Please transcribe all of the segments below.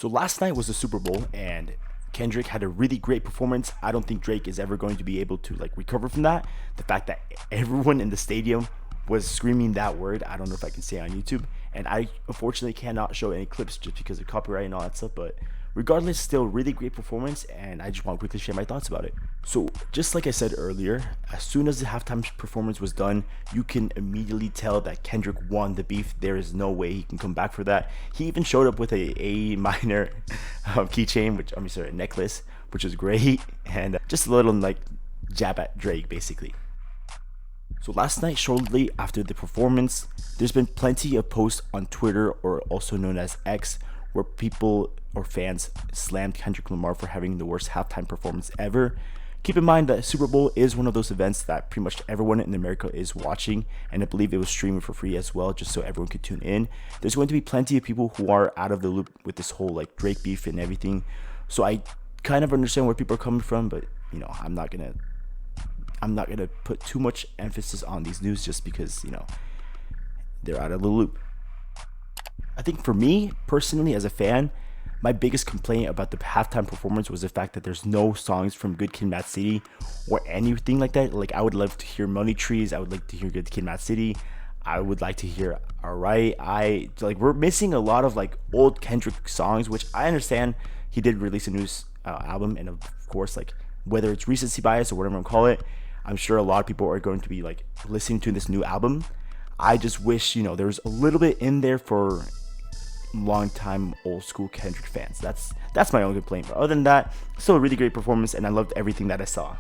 So last night was the Super Bowl and Kendrick had a really great performance. I don't think Drake is ever going to be able to recover from that. The fact that everyone in the stadium was screaming that word, I don't know if I can say it on YouTube, and I unfortunately cannot show any clips just because of copyright and all that stuff, but regardless, still really great performance, and I just want to quickly share my thoughts about it. So just like I said earlier, as soon as the halftime performance was done, you can immediately tell that Kendrick won the beef. There is no way he can come back for that. He even showed up with a minor keychain, which I'm sorry, necklace, which is great, and just a little jab at Drake basically. So last night, shortly after the performance, there's been plenty of posts on Twitter, or also known as X, where people or fans slammed Kendrick Lamar for having the worst halftime performance ever. Keep in mind that Super Bowl is one of those events that pretty much everyone in America is watching, and I believe it was streaming for free as well, just so everyone could tune in. There's going to be plenty of people who are out of the loop with this whole Drake beef and everything, so I kind of understand where people are coming from, but I'm not gonna put too much emphasis on these news just because they're out of the loop. I think for me personally, as a fan, my biggest complaint about the halftime performance was the fact that there's no songs from Good Kid, Mad City or anything like that. I would love to hear Money Trees. I would like to hear Good Kid, Mad City. I would like to hear Alright. We're missing a lot of old Kendrick songs, which I understand he did release a new album, and of course, whether it's recency bias or whatever I'm call it, I'm sure a lot of people are going to be listening to this new album. I just wish there was a little bit in there for long-time old school Kendrick fans. That's my only complaint, but other than that, still a really great performance, and I loved everything that I saw.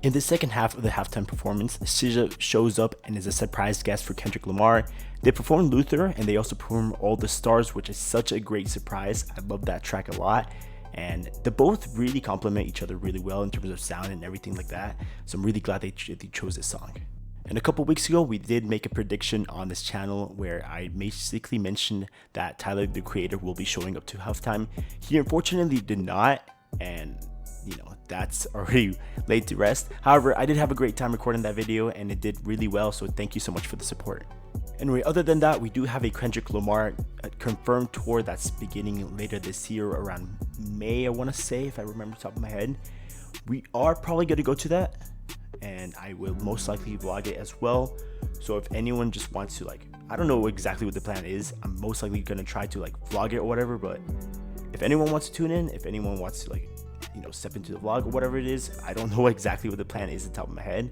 In the second half of the halftime performance, SZA shows up and is a surprise guest for Kendrick Lamar. They perform Luther, and they also perform All the Stars, which is such a great surprise. I love that track a lot, and they both really complement each other really well in terms of sound and everything like that, so I'm really glad they chose this song. And a couple weeks ago, we did make a prediction on this channel where I basically mentioned that Tyler, the Creator, will be showing up to halftime. He unfortunately did not, and that's already laid to rest. However, I did have a great time recording that video, and it did really well, so thank you so much for the support. Anyway, other than that, we do have a Kendrick Lamar confirmed tour that's beginning later this year around May, I want to say, if I remember top of my head. We are probably going to go to that, and I will most likely vlog it as well. So if anyone just wants to I don't know exactly what the plan is, I'm most likely going to try to vlog it or whatever, but if anyone wants to tune in, if anyone wants to step into the vlog or whatever it is, I don't know exactly what the plan is at the top of my head,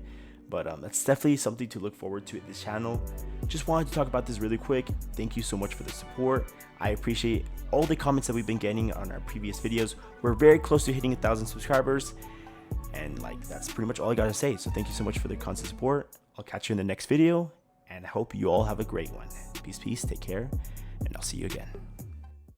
but that's definitely something to look forward to at this channel. Just wanted to talk about this really quick. Thank you so much for the support. I appreciate all the comments that we've been getting on our previous videos. We're very close to hitting 1,000 subscribers, and that's pretty much all I gotta say. So thank you so much for the constant support. I'll catch you in the next video, and I hope you all have a great one. Peace, take care, and I'll see you again.